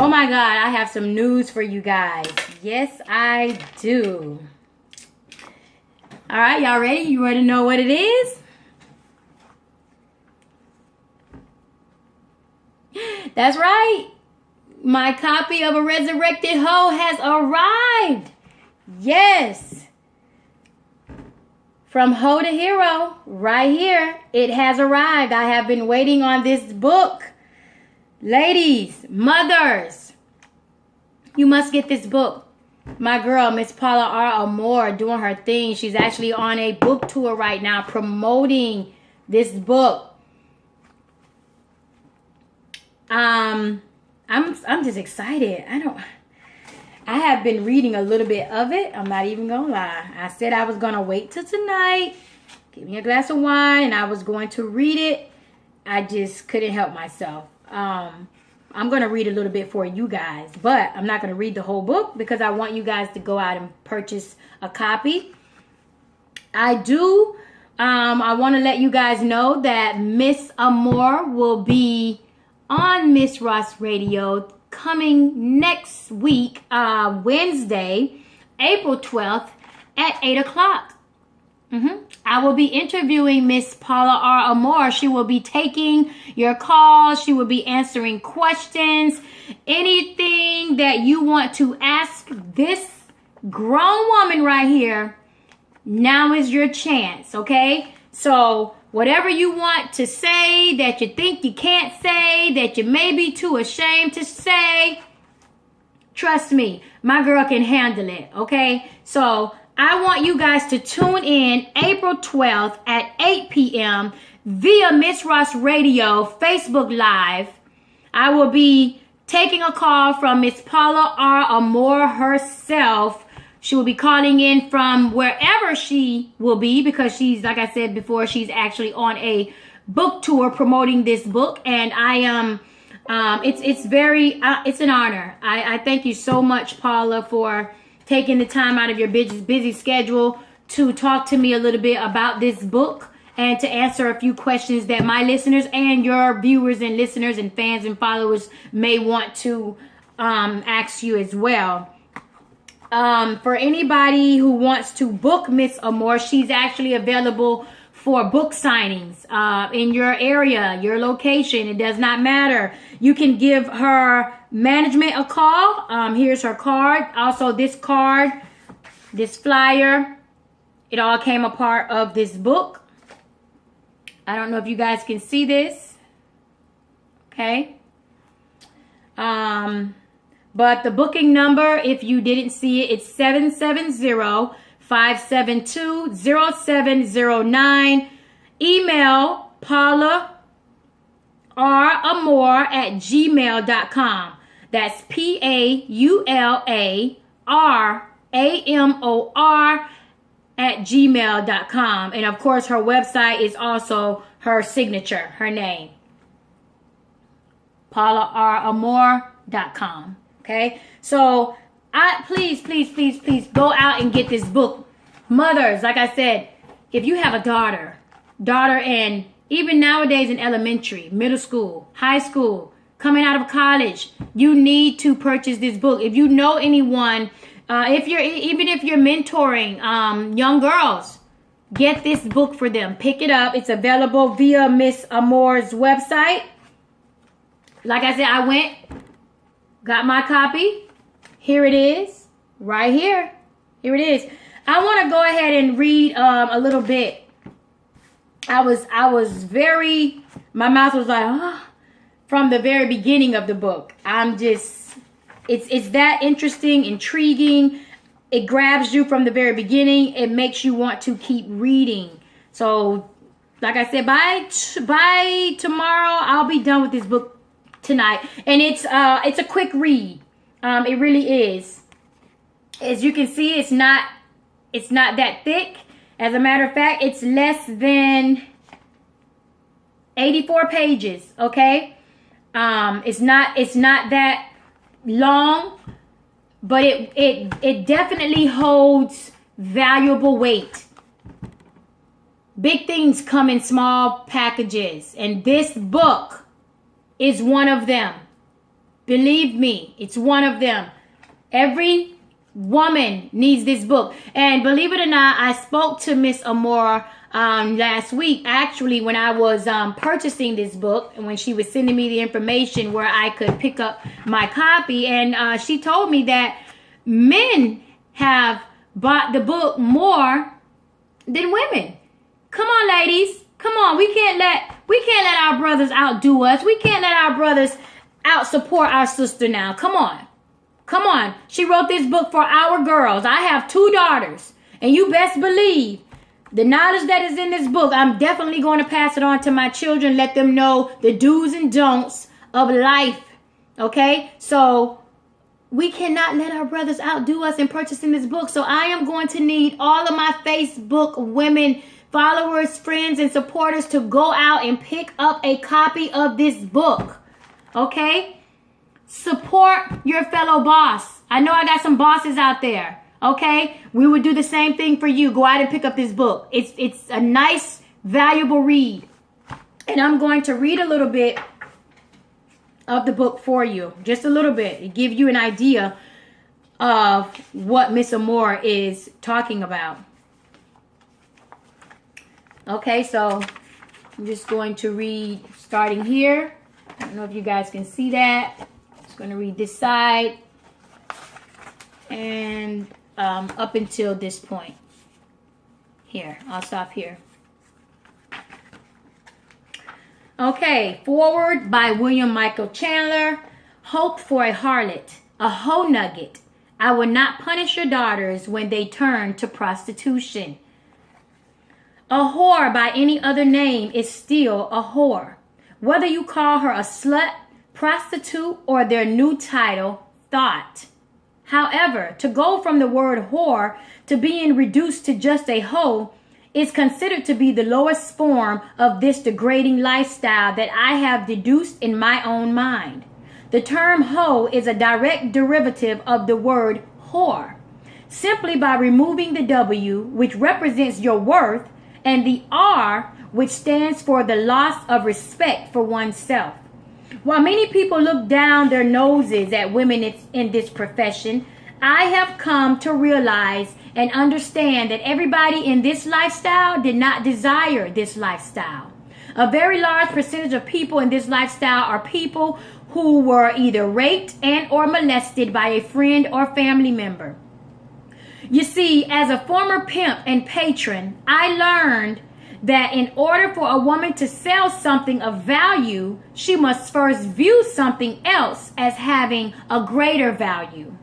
Oh my God, I have some news for you guys. Yes, I do. All right, y'all ready? You ready to know what it is? That's right. My copy of A Resurrected Hoe has arrived. Yes. From Hoe to Hero, right here, it has arrived. I have been waiting on this book. Ladies, mothers, you must get this book. My girl, Miss Paula R. Amor, doing her thing. She's actually on a book tour right now promoting this book. I'm just excited. I have been reading a little bit of it. I'm not even gonna lie. I said I was gonna wait till tonight, give me a glass of wine, and I was going to read it. I just couldn't help myself. I'm gonna read a little bit for you guys, but I'm not gonna read the whole book because I want you guys to go out and purchase a copy. I want to let you guys know that Miss Amor will be on Miss Ross Radio coming next week, Wednesday, April 12th at 8 o'clock. I will be interviewing Miss Paula R. Amor. She will be taking your calls. She will be answering questions. Anything that you want to ask this grown woman right here, now is your chance, okay? So whatever you want to say that you think you can't say, that you may be too ashamed to say, trust me, my girl can handle it, okay? So I want you guys to tune in April 12th at 8 p.m. via Miss Ross Radio Facebook Live. I will be taking a call from Miss Paula R. Amor herself. She will be calling in from wherever she will be because she's, like I said before, she's actually on a book tour promoting this book. And I am, it's an honor. I thank you so much, Paula, for taking the time out of your busy schedule to talk to me a little bit about this book and to answer a few questions that my listeners and your viewers and listeners and fans and followers may want to ask you as well. For anybody who wants to book Miss Amor, she's actually available for book signings in your area, your location. It does not matter. You can give her management a call. Here's her card. Also, this card, this flyer, it all came a part of this book. I don't know if you guys can see this. Okay. But the booking number, if you didn't see it, it's 770-572-0709. Email Paula R. Amor at gmail.com. That's PAULARAMOR at gmail.com. And of course, her website is also her signature, her name. PaulaRAmor.com. Okay, so please go out and get this book. Mothers, like I said, if you have a daughter, and even nowadays in elementary, middle school, high school, coming out of college, you need to purchase this book. If you know anyone, if you're mentoring young girls, get this book for them. Pick it up. It's available via Miss Amor's website. Like I said, I went, got my copy. Here it is. Right here. Here it is. I want to go ahead and read a little bit. I was my mouth was like, from the very beginning of the book. It's that interesting, intriguing. It grabs you from the very beginning. It makes you want to keep reading. So, like I said, by tomorrow, I'll be done with this book tonight. And it's a quick read. It really is. As you can see, it's not that thick. As a matter of fact, it's less than 84 pages, okay? It's not that long, but it definitely holds valuable weight. Big things come in small packages, and this book is one of them. Believe me, it's one of them. Every woman needs this book. And believe it or not, I spoke to Miss Amor last week, actually, when I was purchasing this book, and when she was sending me the information where I could pick up my copy. And she told me that men have bought the book more than women. Come on, ladies. Come on. We can't let our brothers outdo us. We can't let our brothers out support our sister now. Come on. Come on. She wrote this book for our girls. I have 2 daughters. And you best believe the knowledge that is in this book, I'm definitely going to pass it on to my children. Let them know the do's and don'ts of life. Okay? So we cannot let our brothers outdo us in purchasing this book. So I am going to need all of my Facebook women, followers, friends, and supporters to go out and pick up a copy of this book. Okay? Support your fellow boss. I know I got some bosses out there. Okay? We would do the same thing for you. Go out and pick up this book. It's a nice, valuable read. And I'm going to read a little bit of the book for you. Just a little bit. To give you an idea of what Miss Amor is talking about. Okay, so I'm just going to read starting here. I don't know if you guys can see that. Just going to read this side. And up until this point. Here, I'll stop here. Okay, Forward by William Michael Chandler. Hope for a harlot, a hoe nugget. I will not punish your daughters when they turn to prostitution. A whore by any other name is still a whore. Whether you call her a slut, prostitute, or their new title, thought. However, to go from the word whore to being reduced to just a hoe is considered to be the lowest form of this degrading lifestyle that I have deduced in my own mind. The term hoe is a direct derivative of the word whore. Simply by removing the W, which represents your worth, and the R, which stands for the loss of respect for oneself. While many people look down their noses at women in this profession, I have come to realize and understand that everybody in this lifestyle did not desire this lifestyle. A very large percentage of people in this lifestyle are people who were either raped and or molested by a friend or family member. You see, as a former pimp and patron, I learned that in order for a woman to sell something of value, she must first view something else as having a greater value.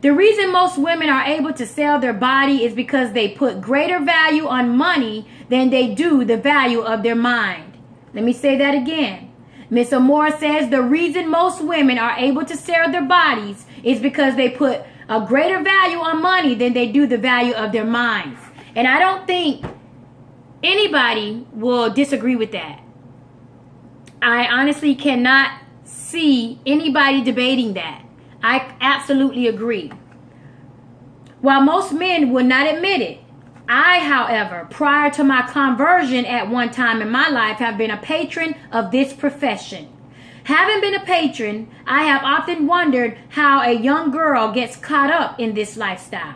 The reason most women are able to sell their body is because they put greater value on money than they do the value of their mind. Let me say that again. Miss Amor says the reason most women are able to sell their bodies is because they put a greater value on money than they do the value of their minds. And I don't think anybody will disagree with that. I honestly cannot see anybody debating that. I absolutely agree. While most men would not admit it, I, however, prior to my conversion at one time in my life, have been a patron of this profession. Having been a patron, I have often wondered how a young girl gets caught up in this lifestyle.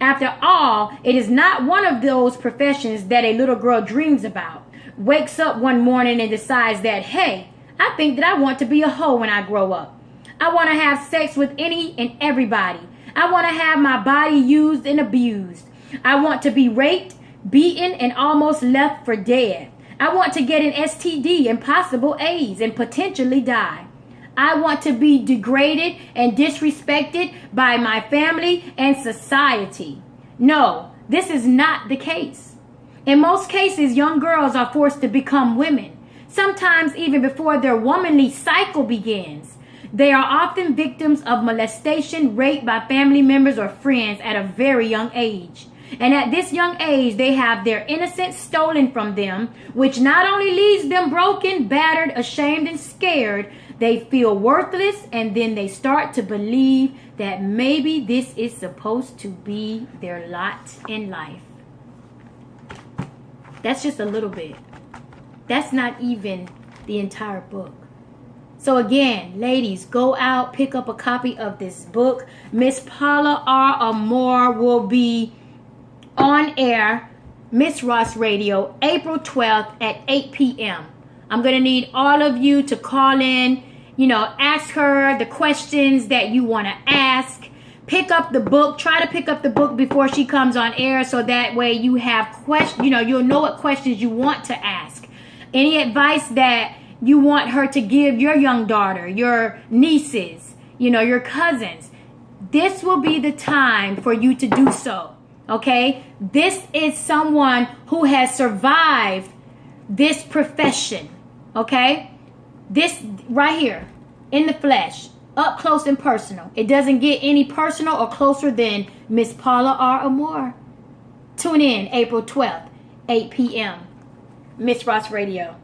After all, it is not one of those professions that a little girl dreams about, wakes up one morning and decides that, hey, I think that I want to be a hoe when I grow up. I want to have sex with any and everybody. I want to have my body used and abused. I want to be raped, beaten, and almost left for dead. I want to get an STD and possible AIDS and potentially die. I want to be degraded and disrespected by my family and society. No, this is not the case. In most cases, young girls are forced to become women, sometimes even before their womanly cycle begins. They are often victims of molestation, rape by family members or friends at a very young age. And at this young age, they have their innocence stolen from them, which not only leaves them broken, battered, ashamed, and scared, they feel worthless, and then they start to believe that maybe this is supposed to be their lot in life. That's just a little bit. That's not even the entire book. So again, ladies, go out, pick up a copy of this book. Miss Paula R. Amor will be on air, Miss Ross Radio, April 12th at 8 p.m. I'm going to need all of you to call in, ask her the questions that you want to ask. Pick up the book. Try to pick up the book before she comes on air, so that way you have questions, you'll know what questions you want to ask. Any advice that you want her to give your young daughter, your nieces, your cousins, this will be the time for you to do so. Okay? This is someone who has survived this profession. Okay? This right here, in the flesh, up close and personal. It doesn't get any personal or closer than Miss Paula R. Amor. Tune in April 12th, 8 p.m. Miss Ross Radio.